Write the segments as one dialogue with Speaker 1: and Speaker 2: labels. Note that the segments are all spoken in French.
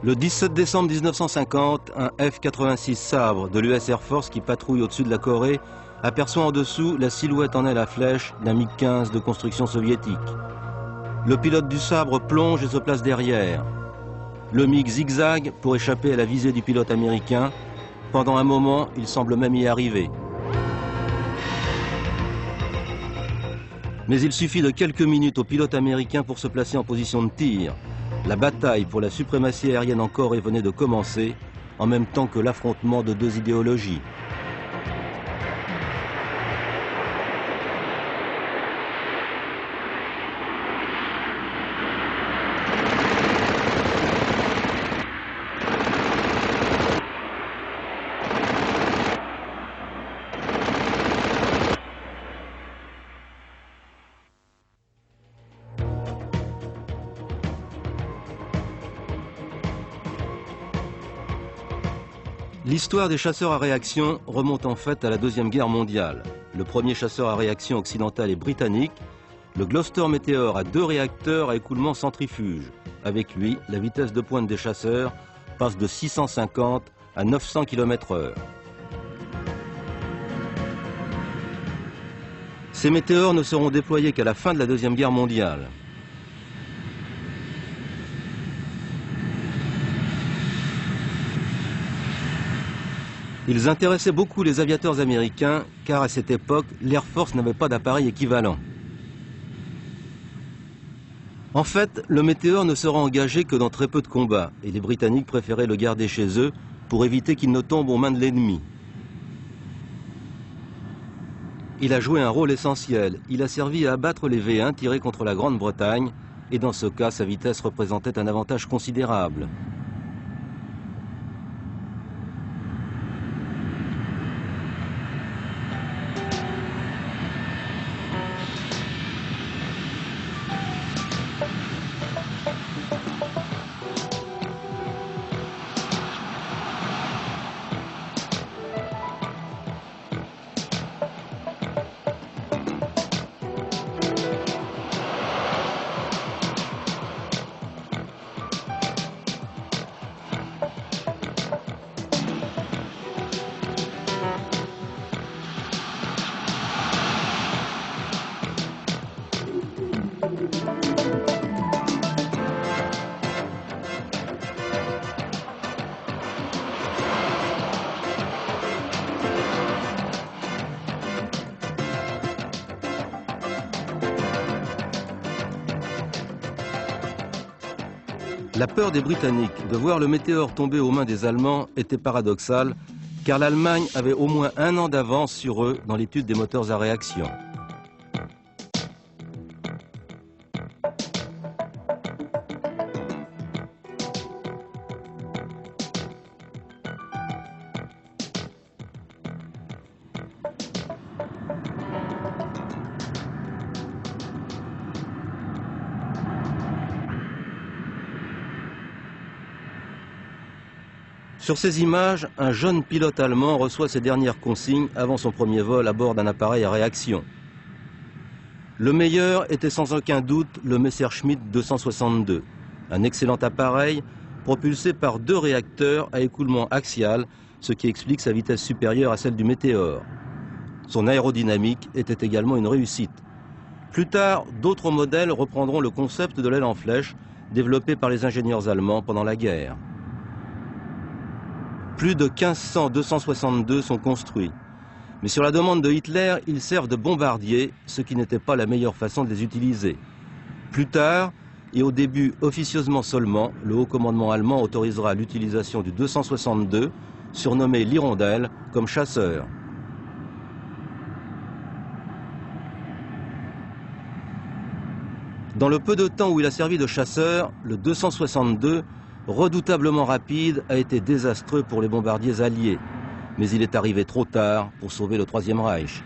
Speaker 1: Le 17 décembre 1950, un F-86 Sabre de l'US Air Force qui patrouille au-dessus de la Corée aperçoit en dessous la silhouette en aile à flèche d'un MiG-15 de construction soviétique. Le pilote du Sabre plonge et se place derrière. Le MiG zigzague pour échapper à la visée du pilote américain. Pendant un moment, il semble même y arriver. Mais il suffit de quelques minutes au pilote américain pour se placer en position de tir. La bataille pour la suprématie aérienne en Corée venait de commencer, en même temps que l'affrontement de deux idéologies. L'histoire des chasseurs à réaction remonte en fait à la Deuxième Guerre mondiale. Le premier chasseur à réaction occidental est britannique. Le Gloster Meteor a 2 réacteurs à écoulement centrifuge. Avec lui, la vitesse de pointe des chasseurs passe de 650 à 900 km/h. Ces météores ne seront déployés qu'à la fin de la Deuxième Guerre mondiale. Ils intéressaient beaucoup les aviateurs américains, car à cette époque, l'Air Force n'avait pas d'appareil équivalent. En fait, le Météore ne sera engagé que dans très peu de combats, et les Britanniques préféraient le garder chez eux pour éviter qu'il ne tombe aux mains de l'ennemi. Il a joué un rôle essentiel. Il a servi à abattre les V1 tirés contre la Grande-Bretagne, et dans ce cas, sa vitesse représentait un avantage considérable. La peur des Britanniques de voir le Météore tomber aux mains des Allemands était paradoxale, car l'Allemagne avait au moins 1 an d'avance sur eux dans l'étude des moteurs à réaction. Sur ces images, un jeune pilote allemand reçoit ses dernières consignes avant son premier vol à bord d'un appareil à réaction. Le meilleur était sans aucun doute le Messerschmitt 262, un excellent appareil propulsé par 2 réacteurs à écoulement axial, ce qui explique sa vitesse supérieure à celle du Météore. Son aérodynamique était également une réussite. Plus tard, d'autres modèles reprendront le concept de l'aile en flèche développé par les ingénieurs allemands pendant la guerre. Plus de 1500 262 sont construits. Mais sur la demande de Hitler, ils servent de bombardiers, ce qui n'était pas la meilleure façon de les utiliser. Plus tard, et au début officieusement seulement, le haut commandement allemand autorisera l'utilisation du 262, surnommé l'Hirondelle, comme chasseur. Dans le peu de temps où il a servi de chasseur, le 262, redoutablement rapide, a été désastreux pour les bombardiers alliés. Mais il est arrivé trop tard pour sauver le Troisième Reich.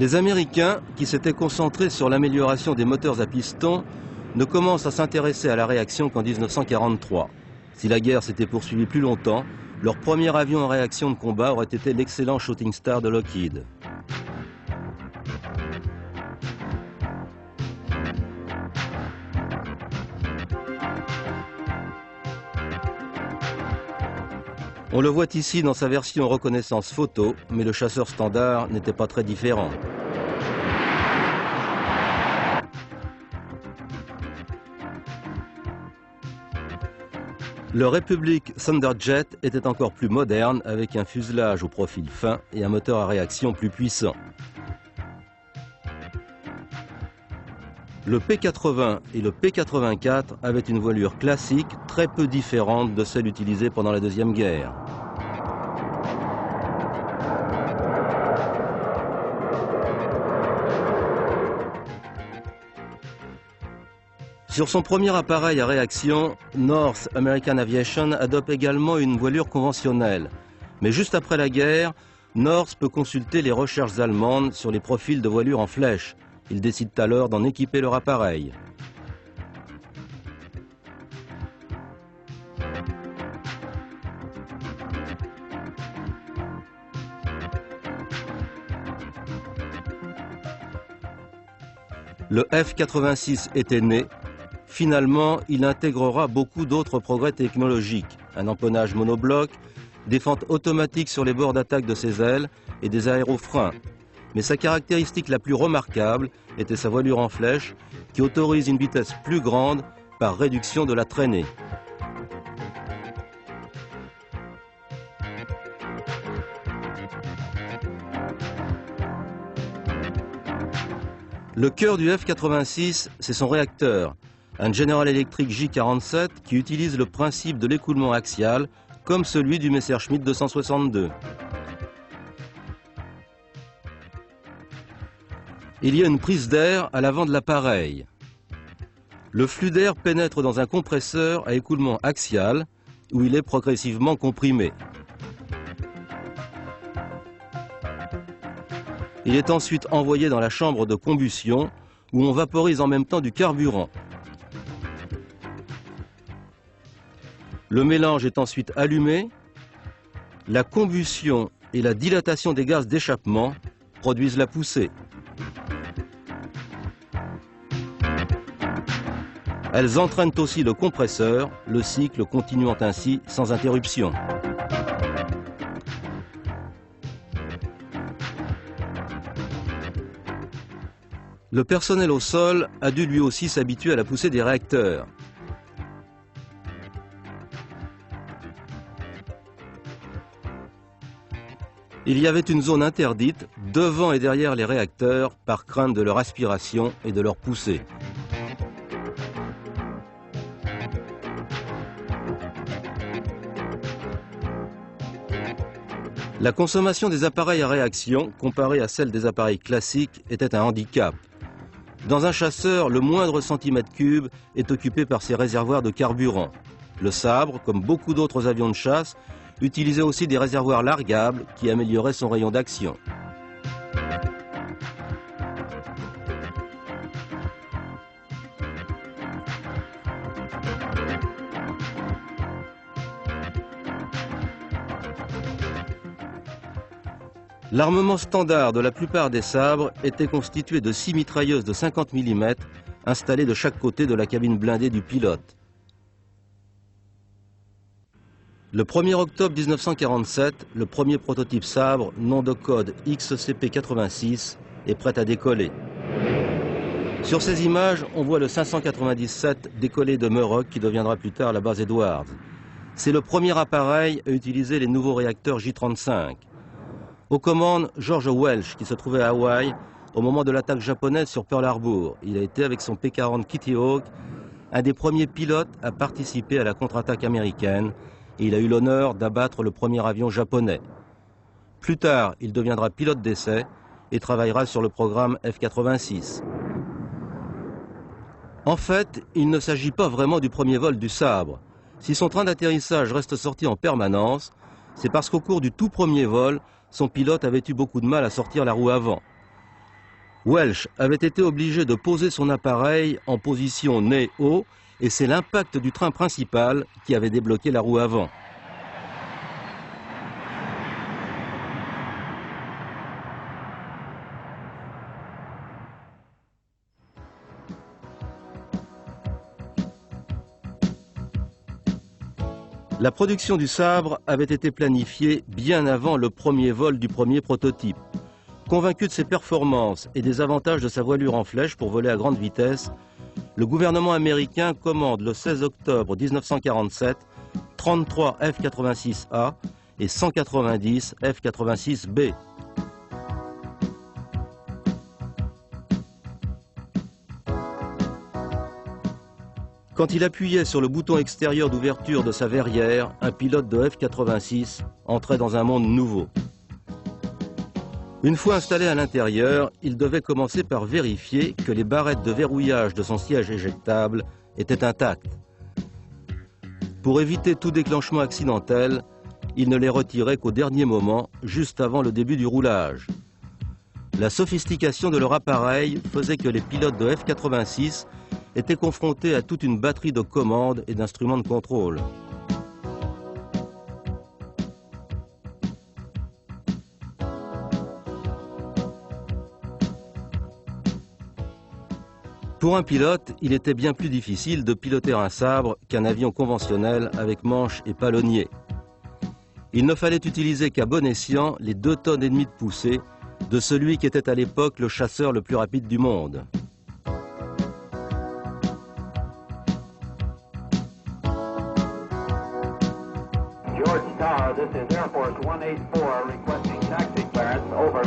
Speaker 1: Les Américains, qui s'étaient concentrés sur l'amélioration des moteurs à piston, ne commencent à s'intéresser à la réaction qu'en 1943. Si la guerre s'était poursuivie plus longtemps, leur premier avion en réaction de combat aurait été l'excellent Shooting Star de Lockheed. On le voit ici dans sa version reconnaissance photo, mais le chasseur standard n'était pas très différent. Le Republic Thunderjet était encore plus moderne, avec un fuselage au profil fin et un moteur à réaction plus puissant. Le P-80 et le P-84 avaient une voilure classique très peu différente de celle utilisée pendant la Deuxième Guerre. Sur son premier appareil à réaction, North American Aviation adopte également une voilure conventionnelle. Mais juste après la guerre, North peut consulter les recherches allemandes sur les profils de voilure en flèche. Ils décident alors d'en équiper leur appareil. Le F-86 était né. Finalement, il intégrera beaucoup d'autres progrès technologiques. Un empennage monobloc, des fentes automatiques sur les bords d'attaque de ses ailes et des aérofreins. Mais sa caractéristique la plus remarquable était sa voilure en flèche qui autorise une vitesse plus grande par réduction de la traînée. Le cœur du F-86, c'est son réacteur, un General Electric J47 qui utilise le principe de l'écoulement axial comme celui du Messerschmitt 262. Il y a une prise d'air à l'avant de l'appareil. Le flux d'air pénètre dans un compresseur à écoulement axial où il est progressivement comprimé. Il est ensuite envoyé dans la chambre de combustion où on vaporise en même temps du carburant. Le mélange est ensuite allumé. La combustion et la dilatation des gaz d'échappement produisent la poussée. Elles entraînent aussi le compresseur, le cycle continuant ainsi sans interruption. Le personnel au sol a dû lui aussi s'habituer à la poussée des réacteurs. Il y avait une zone interdite devant et derrière les réacteurs par crainte de leur aspiration et de leur poussée. La consommation des appareils à réaction, comparée à celle des appareils classiques, était un handicap. Dans un chasseur, le moindre centimètre cube est occupé par ses réservoirs de carburant. Le Sabre, comme beaucoup d'autres avions de chasse, utilisait aussi des réservoirs largables qui amélioraient son rayon d'action. L'armement standard de la plupart des sabres était constitué de 6 mitrailleuses de 50 mm installées de chaque côté de la cabine blindée du pilote. Le 1er octobre 1947, le premier prototype sabre, nom de code XCP-86, est prêt à décoller. Sur ces images, on voit le 597 décollé de Muroc qui deviendra plus tard la base Edwards. C'est le premier appareil à utiliser les nouveaux réacteurs J-35. Aux commandes, George Welch, qui se trouvait à Hawaï au moment de l'attaque japonaise sur Pearl Harbor. Il a été, avec son P-40 Kitty Hawk, un des premiers pilotes à participer à la contre-attaque américaine et il a eu l'honneur d'abattre le premier avion japonais. Plus tard, il deviendra pilote d'essai et travaillera sur le programme F-86. En fait, il ne s'agit pas vraiment du premier vol du Sabre. Si son train d'atterrissage reste sorti en permanence, c'est parce qu'au cours du tout premier vol, son pilote avait eu beaucoup de mal à sortir la roue avant. Welch avait été obligé de poser son appareil en position nez haut et c'est l'impact du train principal qui avait débloqué la roue avant. La production du sabre avait été planifiée bien avant le premier vol du premier prototype. Convaincu de ses performances et des avantages de sa voilure en flèche pour voler à grande vitesse, le gouvernement américain commande le 16 octobre 1947 33 F-86A et 190 F-86B. Quand il appuyait sur le bouton extérieur d'ouverture de sa verrière, un pilote de F-86 entrait dans un monde nouveau. Une fois installé à l'intérieur, il devait commencer par vérifier que les barrettes de verrouillage de son siège éjectable étaient intactes. Pour éviter tout déclenchement accidentel, il ne les retirait qu'au dernier moment, juste avant le début du roulage. La sophistication de leur appareil faisait que les pilotes de F-86 étaient confrontés à toute une batterie de commandes et d'instruments de contrôle. Pour un pilote, il était bien plus difficile de piloter un sabre qu'un avion conventionnel avec manche et palonnier. Il ne fallait utiliser qu'à bon escient les 2,5 tonnes de poussée de celui qui était à l'époque le chasseur le plus rapide du monde.
Speaker 2: George Tower, this is Air Force 184 requesting taxi clearance, over.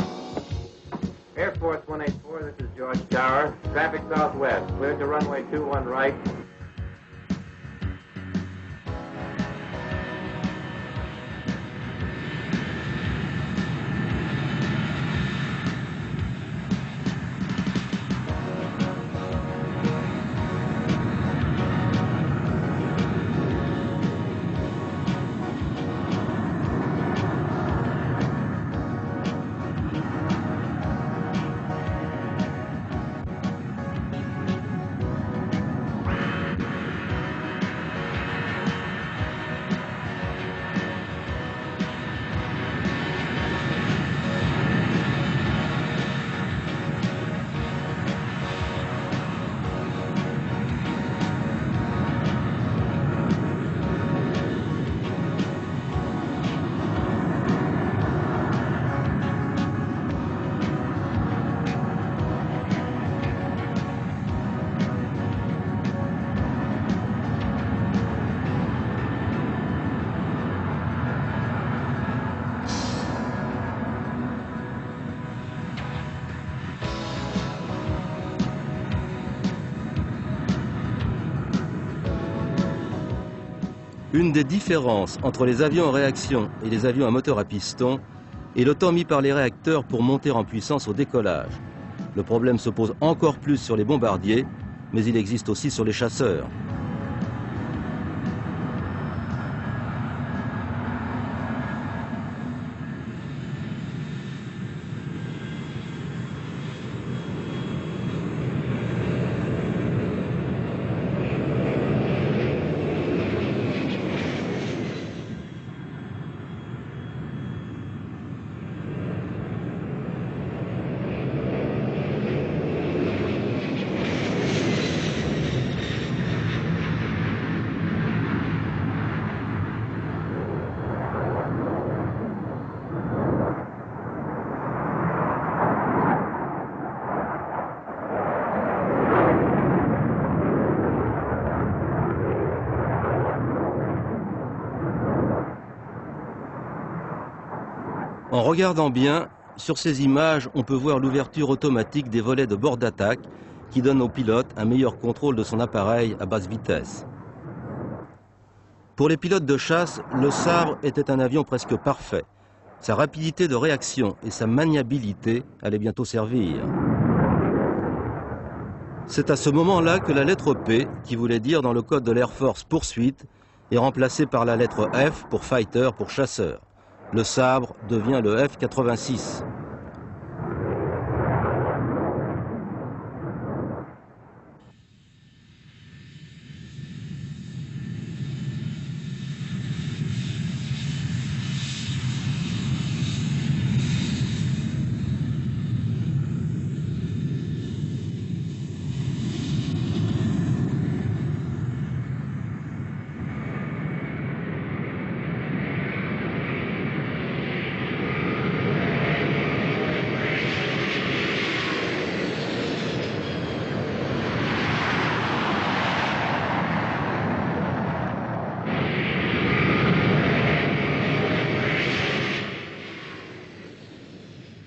Speaker 2: Air Force 184, this is George Tower. Traffic southwest, cleared to runway 21 right.
Speaker 1: Une des différences entre les avions en réaction et les avions à moteur à piston est le temps mis par les réacteurs pour monter en puissance au décollage. Le problème se pose encore plus sur les bombardiers, mais il existe aussi sur les chasseurs. En regardant bien, sur ces images, on peut voir l'ouverture automatique des volets de bord d'attaque qui donne au pilote un meilleur contrôle de son appareil à basse vitesse. Pour les pilotes de chasse, le sabre était un avion presque parfait. Sa rapidité de réaction et sa maniabilité allaient bientôt servir. C'est à ce moment-là que la lettre P, qui voulait dire dans le code de l'Air Force poursuite, est remplacée par la lettre F pour fighter, pour chasseur. Le sabre devient le F-86.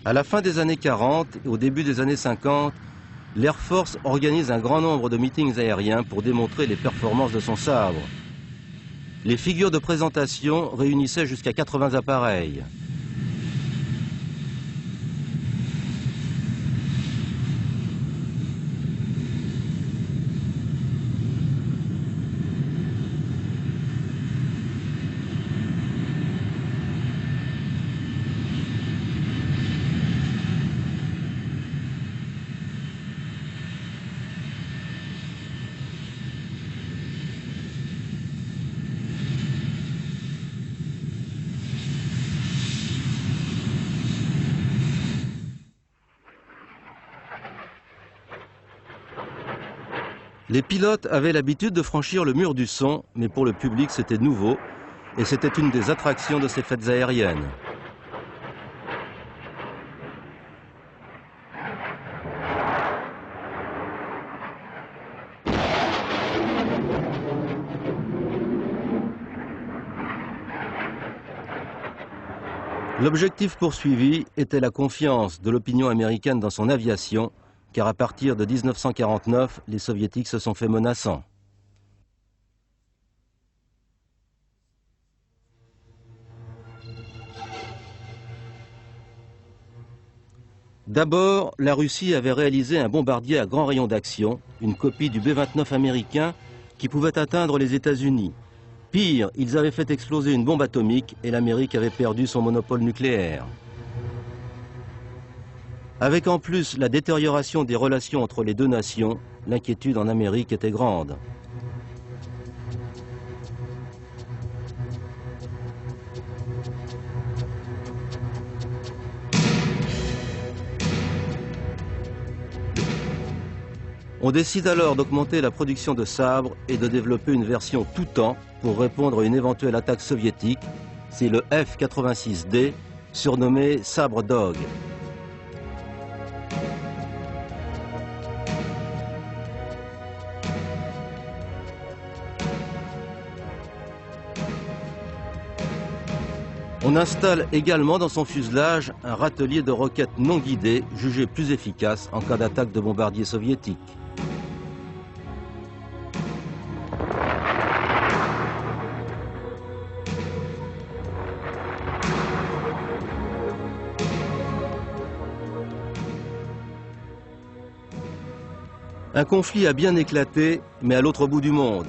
Speaker 1: À la fin des années 40 et au début des années 50, l'Air Force organise un grand nombre de meetings aériens pour démontrer les performances de son sabre. Les figures de présentation réunissaient jusqu'à 80 appareils. Les pilotes avaient l'habitude de franchir le mur du son, mais pour le public c'était nouveau, et c'était une des attractions de ces fêtes aériennes. L'objectif poursuivi était la confiance de l'opinion américaine dans son aviation, car à partir de 1949, les soviétiques se sont fait menaçants. D'abord, la Russie avait réalisé un bombardier à grand rayon d'action, une copie du B-29 américain qui pouvait atteindre les États-Unis. Pire, ils avaient fait exploser une bombe atomique et l'Amérique avait perdu son monopole nucléaire. Avec en plus la détérioration des relations entre les deux nations, l'inquiétude en Amérique était grande. On décide alors d'augmenter la production de sabres et de développer une version tout-temps pour répondre à une éventuelle attaque soviétique. C'est le F-86D, surnommé Sabre Dog. On installe également dans son fuselage un râtelier de roquettes non guidées, jugé plus efficace en cas d'attaque de bombardiers soviétiques. Un conflit a bien éclaté, mais à l'autre bout du monde.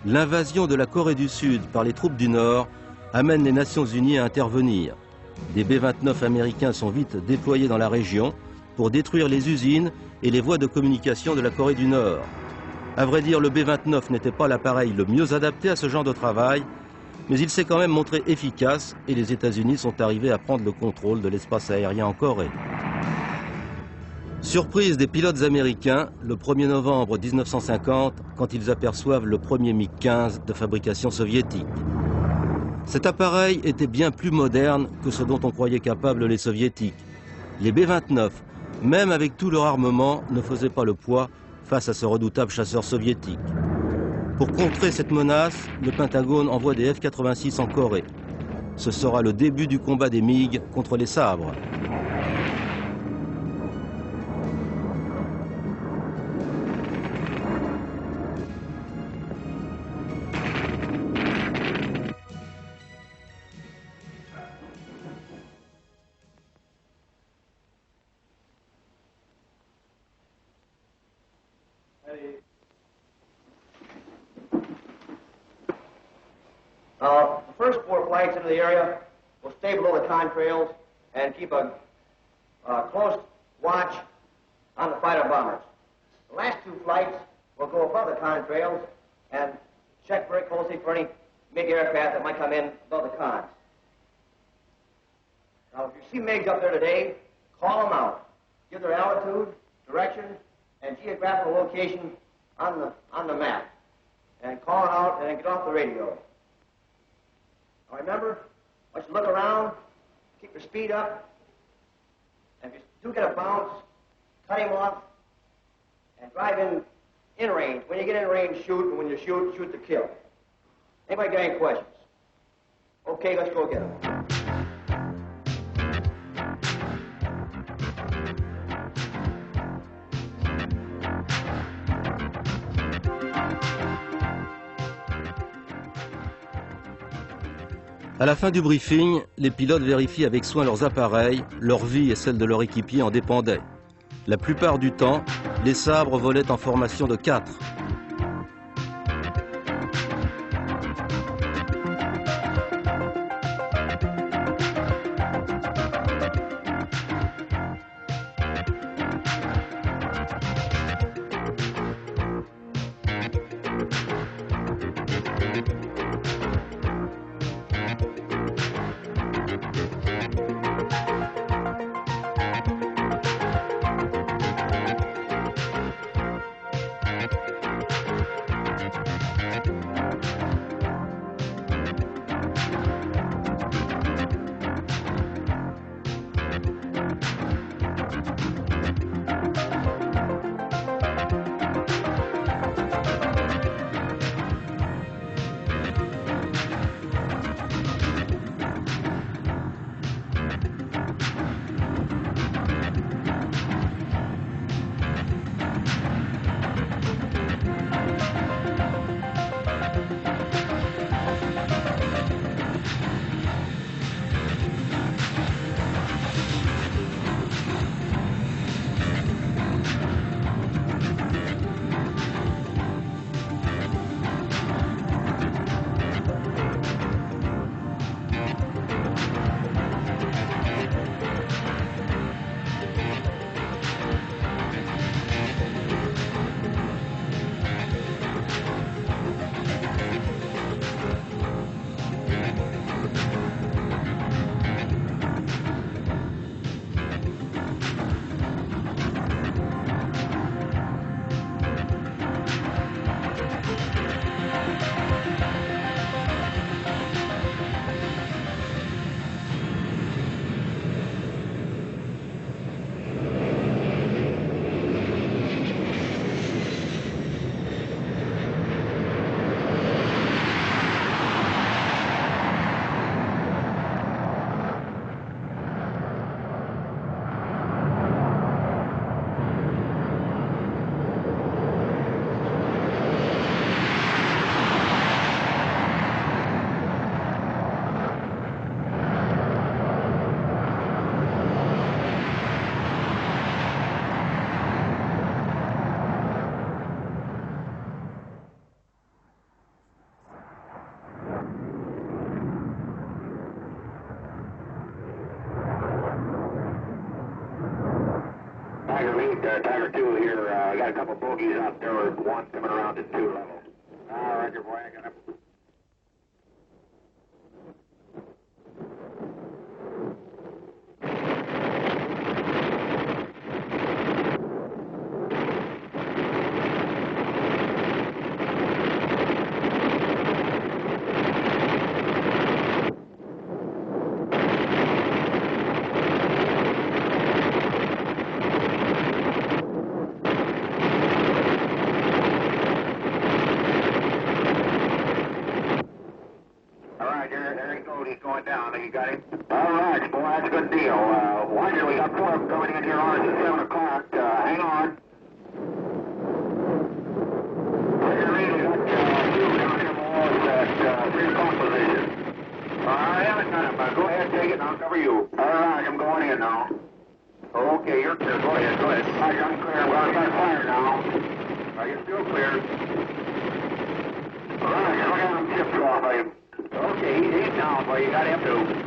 Speaker 1: L'invasion de la Corée du Sud par les troupes du Nord amène les Nations Unies à intervenir. Des B-29 américains sont vite déployés dans la région pour détruire les usines et les voies de communication de la Corée du Nord. À vrai dire, le B-29 n'était pas l'appareil le mieux adapté à ce genre de travail, mais il s'est quand même montré efficace et les États-Unis sont arrivés à prendre le contrôle de l'espace aérien en Corée. Surprise des pilotes américains, le 1er novembre 1950, quand ils aperçoivent le premier MiG-15 de fabrication soviétique. Cet appareil était bien plus moderne que ce dont on croyait capables les soviétiques. Les B-29, même avec tout leur armement, ne faisaient pas le poids face à ce redoutable chasseur soviétique. Pour contrer cette menace, le Pentagone envoie des F-86 en Corée. Ce sera le début du combat des MiG contre les sabres.
Speaker 3: The first 4 flights into the area will stay below the contrails and keep a close watch on the fighter bombers. The last 2 flights will go above the contrails and check very closely for any MiG aircraft that might come in above the cons. Now, if you see MiGs up there today, call them out. Give their altitude, direction, and geographical location on the map. And call it out and then get off the radio. Now remember, once you look around, keep your speed up, and if you do get a bounce, cut him off, and drive in range. When you get in range, shoot, and when you shoot, shoot to kill. Anybody got any questions? Okay, let's go get them.
Speaker 1: À la fin du briefing, les pilotes vérifient avec soin leurs appareils, leur vie et celle de leur équipier en dépendaient. La plupart du temps, les sabres volaient en formation de 4.
Speaker 2: Tiger 2 here. I got a couple bogeys out there. One coming around at 2 level. Roger, boy. I got up. He's going down. You got him? All right, boy, that's a good deal. Winder, we got 4 of them coming in here on us at 7 o'clock. Hang on. Roger, Reed, we got 2 down here below at 3 o'clock position. I haven't got him. Go ahead, take it, and I'll cover you. All right, I'm going in now. Okay, you're clear. Go ahead, go ahead. Roger, I'm clear. Well, I got fire now. You're still clear. All right, look at him chips off of him. Okay, he's down, boy. You got him too.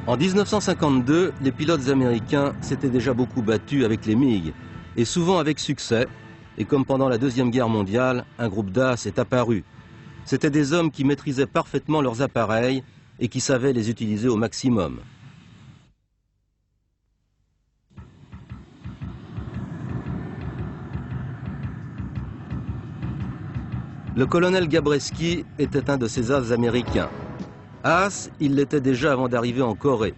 Speaker 1: En 1952, les pilotes américains s'étaient déjà beaucoup battus avec les MiG, et souvent avec succès, et comme pendant la Deuxième Guerre mondiale, un groupe d'as est apparu. C'étaient des hommes qui maîtrisaient parfaitement leurs appareils et qui savaient les utiliser au maximum. Le colonel Gabreski était un de ces as américains. As, il l'était déjà avant d'arriver en Corée.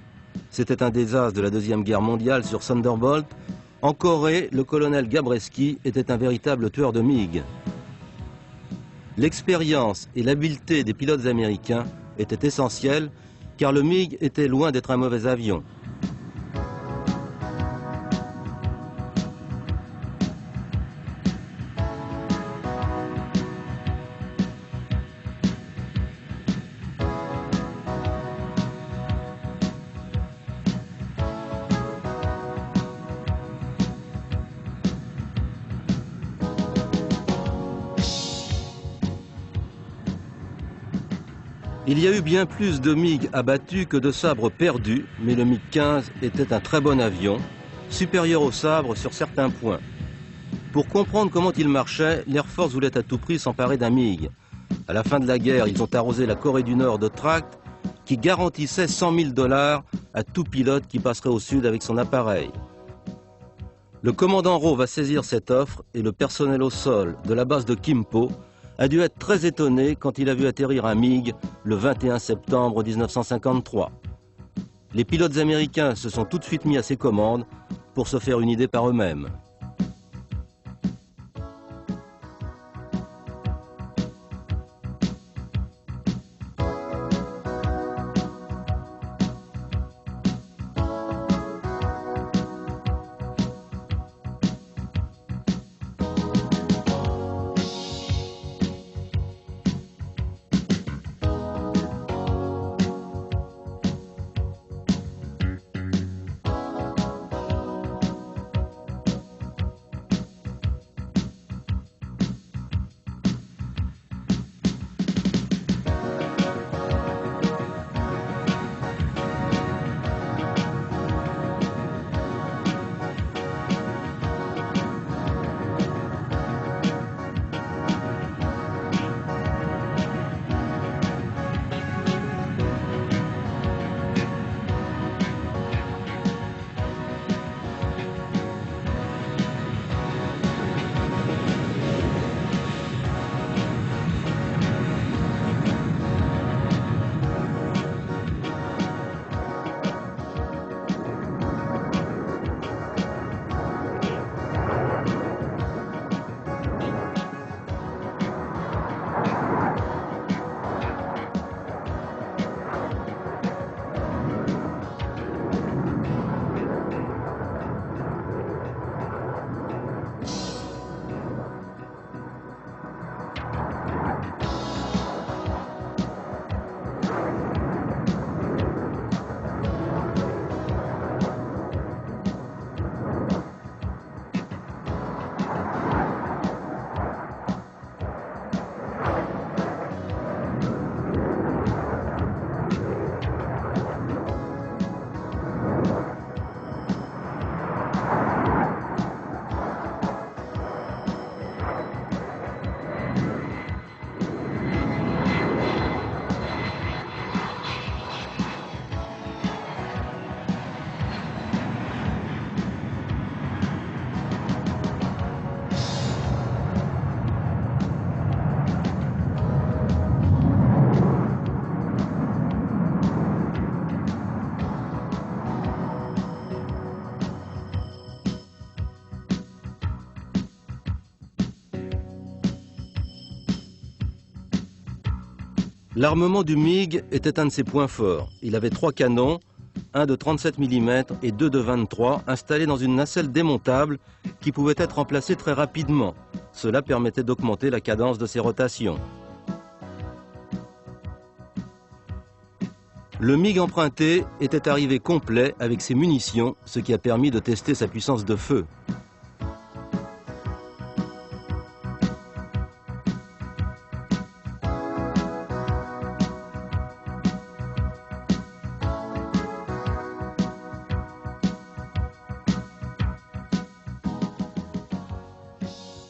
Speaker 1: C'était un des as de la Deuxième Guerre mondiale sur Thunderbolt. En Corée, le colonel Gabreski était un véritable tueur de MiG. L'expérience et l'habileté des pilotes américains étaient essentielles, car le MiG était loin d'être un mauvais avion. Il y a eu bien plus de MiG abattus que de sabres perdus, mais le MiG-15 était un très bon avion, supérieur aux sabres sur certains points. Pour comprendre comment il marchait, l'Air Force voulait à tout prix s'emparer d'un MiG. À la fin de la guerre, ils ont arrosé la Corée du Nord de tracts qui garantissaient 100 000 $ à tout pilote qui passerait au sud avec son appareil. Le commandant Roh va saisir cette offre et le personnel au sol de la base de Kimpo a dû être très étonné quand il a vu atterrir un MiG le 21 septembre 1953. Les pilotes américains se sont tout de suite mis à ses commandes pour se faire une idée par eux-mêmes. L'armement du MiG était un de ses points forts. Il avait 3 canons, un de 37 mm et 2 de 23, installés dans une nacelle démontable qui pouvait être remplacée très rapidement. Cela permettait d'augmenter la cadence de ses rotations. Le MiG emprunté était arrivé complet avec ses munitions, ce qui a permis de tester sa puissance de feu.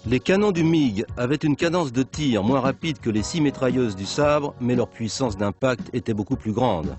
Speaker 1: Les canons du MiG avaient une cadence de tir moins rapide que les 6 mitrailleuses du sabre, mais leur puissance d'impact était beaucoup plus grande.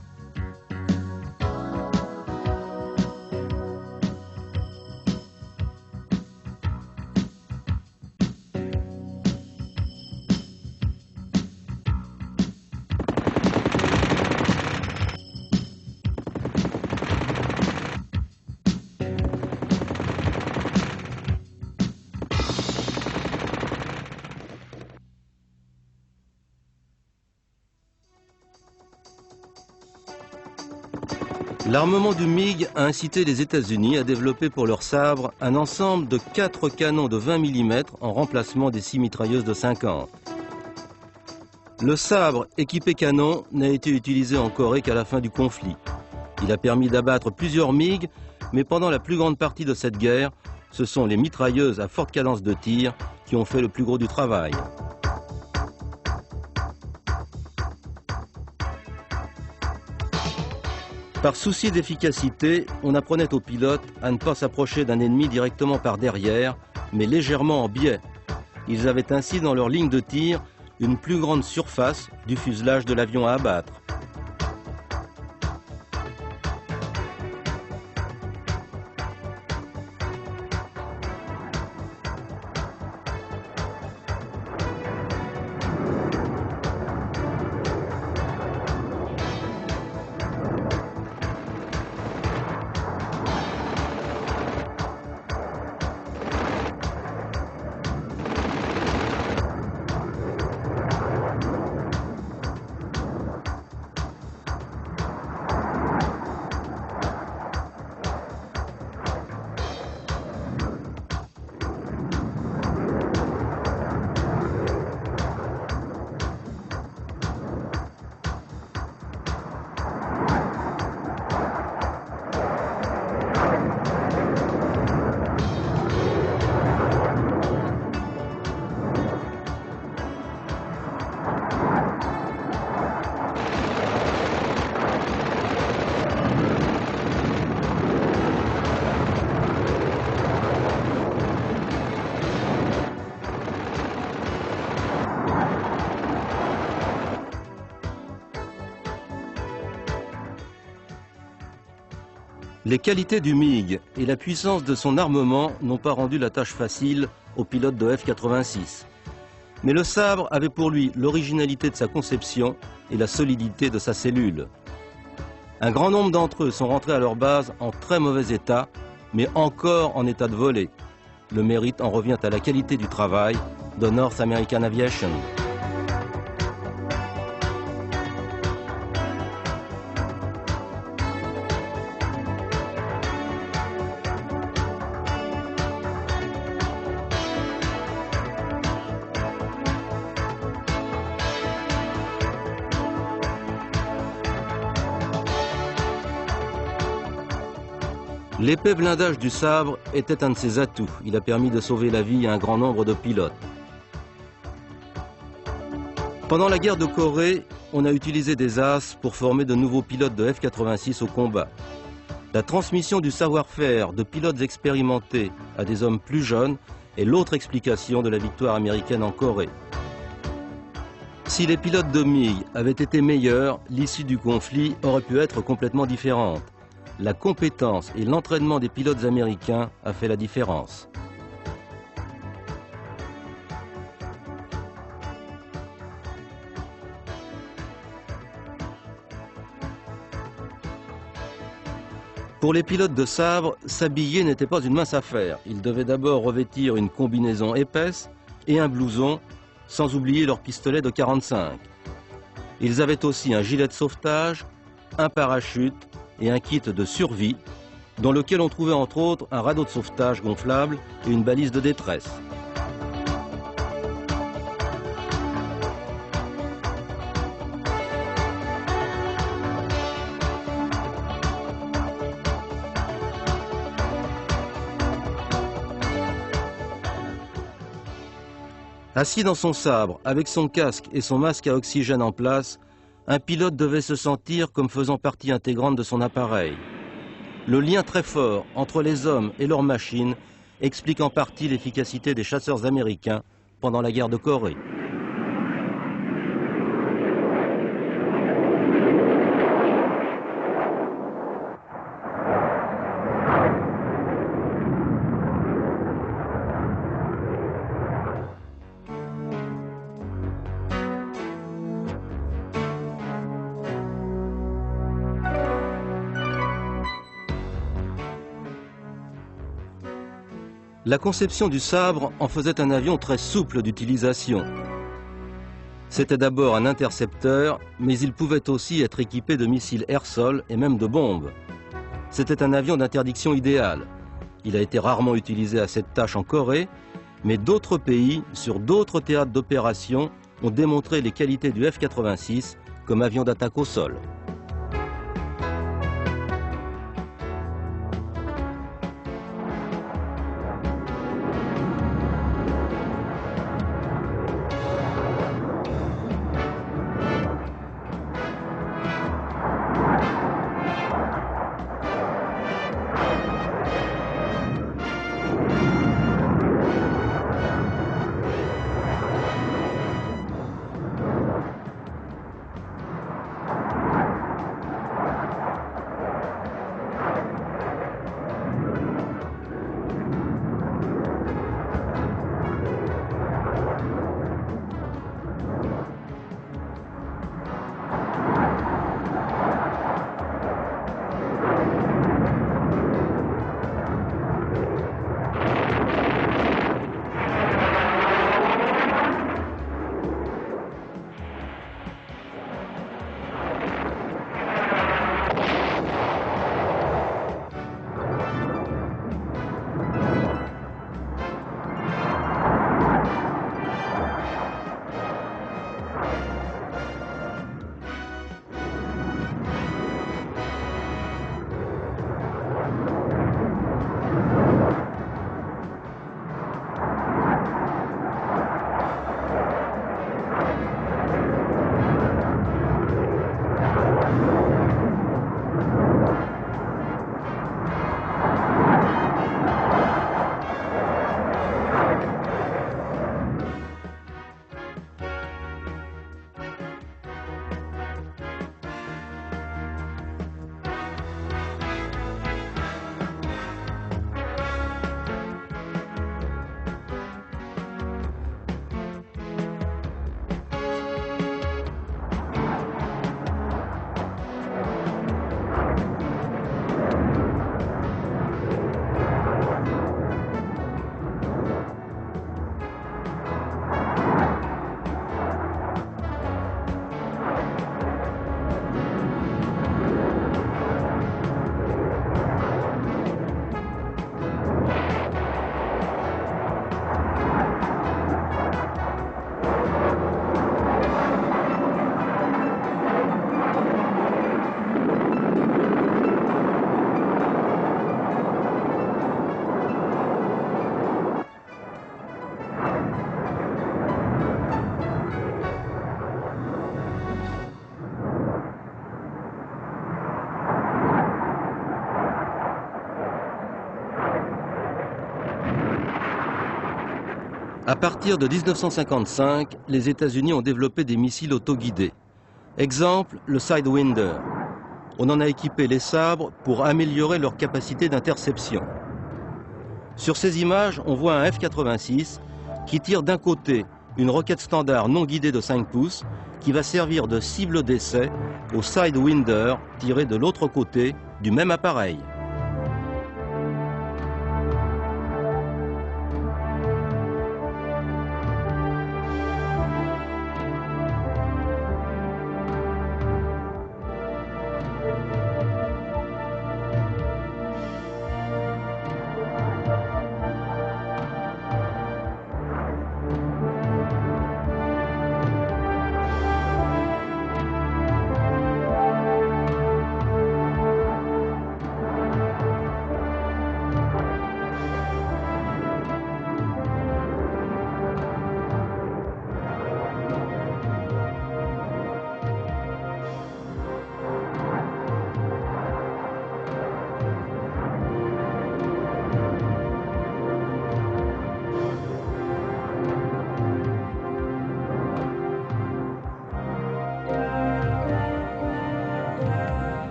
Speaker 1: L'armement du MiG a incité les États-Unis à développer pour leurs sabres un ensemble de 4 canons de 20 mm en remplacement des 6 mitrailleuses de 50. Le sabre équipé canon n'a été utilisé en Corée qu'à la fin du conflit. Il a permis d'abattre plusieurs MiG, mais pendant la plus grande partie de cette guerre, ce sont les mitrailleuses à forte cadence de tir qui ont fait le plus gros du travail. Par souci d'efficacité, on apprenait aux pilotes à ne pas s'approcher d'un ennemi directement par derrière, mais légèrement en biais. Ils avaient ainsi dans leur ligne de tir une plus grande surface du fuselage de l'avion à abattre. Les qualités du MiG et la puissance de son armement n'ont pas rendu la tâche facile aux pilotes de F-86. Mais le sabre avait pour lui l'originalité de sa conception et la solidité de sa cellule. Un grand nombre d'entre eux sont rentrés à leur base en très mauvais état, mais encore en état de voler. Le mérite en revient à la qualité du travail de North American Aviation. L'épais blindage du sabre était un de ses atouts. Il a permis de sauver la vie à un grand nombre de pilotes. Pendant la guerre de Corée, on a utilisé des as pour former de nouveaux pilotes de F-86 au combat. La transmission du savoir-faire de pilotes expérimentés à des hommes plus jeunes est l'autre explication de la victoire américaine en Corée. Si les pilotes de MiG avaient été meilleurs, l'issue du conflit aurait pu être complètement différente. La compétence et l'entraînement des pilotes américains a fait la différence. Pour les pilotes de sabre, s'habiller n'était pas une mince affaire. Ils devaient d'abord revêtir une combinaison épaisse et un blouson, sans oublier leur pistolet de 45. Ils avaient aussi un gilet de sauvetage, un parachute et un kit de survie, dans lequel on trouvait entre autres un radeau de sauvetage gonflable et une balise de détresse. Assis dans son sabre, avec son casque et son masque à oxygène en place, un pilote devait se sentir comme faisant partie intégrante de son appareil. Le lien très fort entre les hommes et leurs machines explique en partie l'efficacité des chasseurs américains pendant la guerre de Corée. La conception du sabre en faisait un avion très souple d'utilisation. C'était d'abord un intercepteur, mais il pouvait aussi être équipé de missiles air-sol et même de bombes. C'était un avion d'interdiction idéal. Il a été rarement utilisé à cette tâche en Corée, mais d'autres pays, sur d'autres théâtres d'opération, ont démontré les qualités du F-86 comme avion d'attaque au sol. À partir de 1955, les États-Unis ont développé des missiles autoguidés. Exemple, le Sidewinder. On en a équipé les sabres pour améliorer leur capacité d'interception. Sur ces images, on voit un F-86 qui tire d'un côté une roquette standard non guidée de 5 pouces qui va servir de cible d'essai au Sidewinder tiré de l'autre côté du même appareil.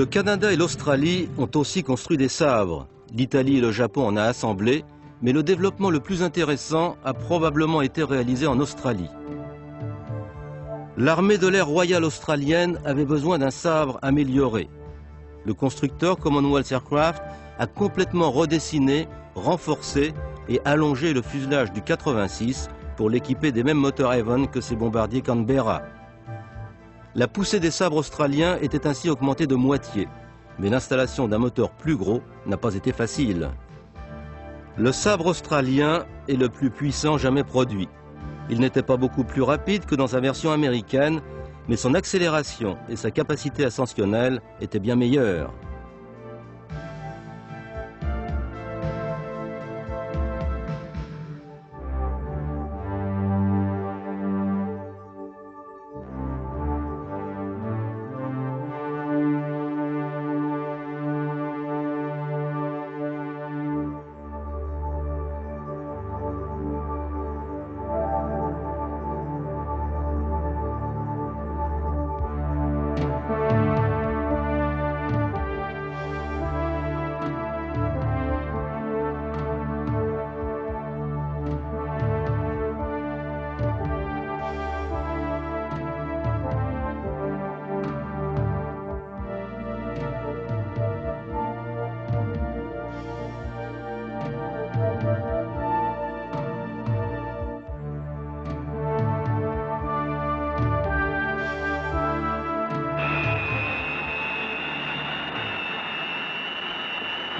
Speaker 1: Le Canada et l'Australie ont aussi construit des sabres. L'Italie et le Japon en ont assemblé, mais le développement le plus intéressant a probablement été réalisé en Australie. L'armée de l'air royale australienne avait besoin d'un sabre amélioré. Le constructeur Commonwealth Aircraft a complètement redessiné, renforcé et allongé le fuselage du 86 pour l'équiper des mêmes moteurs Avon que ses bombardiers Canberra. La poussée des sabres australiens était ainsi augmentée de moitié, mais l'installation d'un moteur plus gros n'a pas été facile. Le sabre australien est le plus puissant jamais produit. Il n'était pas beaucoup plus rapide que dans sa version américaine, mais son accélération et sa capacité ascensionnelle étaient bien meilleures.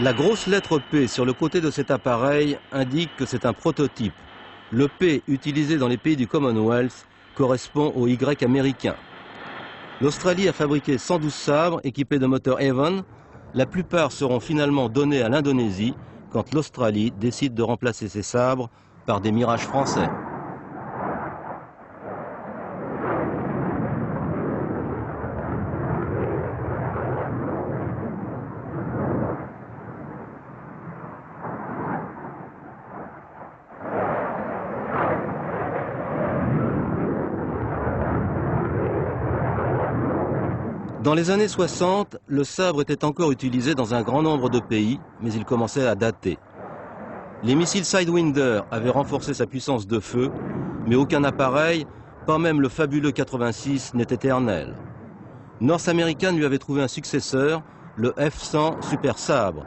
Speaker 1: La grosse lettre P sur le côté de cet appareil indique que c'est un prototype. Le P utilisé dans les pays du Commonwealth correspond au Y américain. L'Australie a fabriqué 112 sabres équipés de moteurs Avon. La plupart seront finalement donnés à l'Indonésie quand l'Australie décide de remplacer ses sabres par des Mirage français. Dans les années 60, le sabre était encore utilisé dans un grand nombre de pays, mais il commençait à dater. Les missiles Sidewinder avaient renforcé sa puissance de feu, mais aucun appareil, pas même le fabuleux 86, n'est éternel. North American lui avait trouvé un successeur, le F-100 Super Sabre.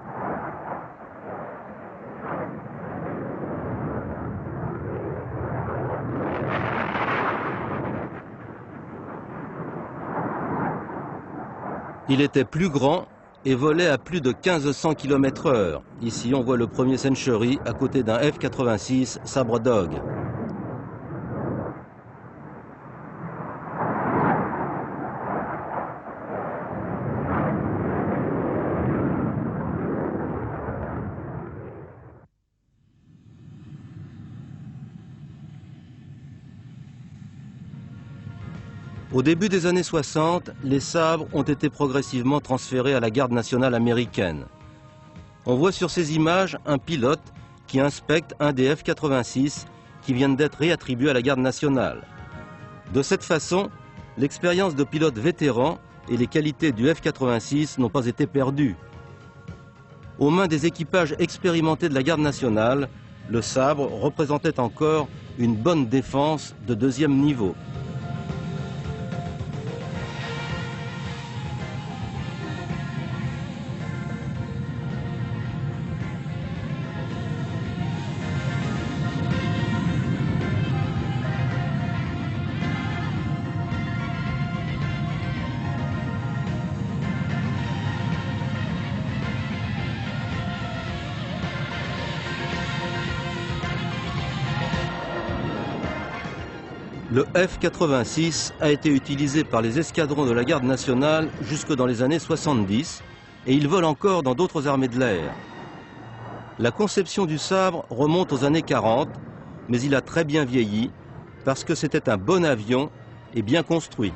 Speaker 1: Il était plus grand et volait à plus de 1500 km/h. Ici, on voit le premier Century à côté d'un F-86 Sabre Dog. Au début des années 60, les sabres ont été progressivement transférés à la garde nationale américaine. On voit sur ces images un pilote qui inspecte un des F-86 qui viennent d'être réattribués à la garde nationale. De cette façon, l'expérience de pilote vétéran et les qualités du F-86 n'ont pas été perdues. Aux mains des équipages expérimentés de la garde nationale, le sabre représentait encore une bonne défense de deuxième niveau. Le F-86 a été utilisé par les escadrons de la garde nationale jusque dans les années 70 et il vole encore dans d'autres armées de l'air. La conception du sabre remonte aux années 40, mais il a très bien vieilli parce que c'était un bon avion et bien construit.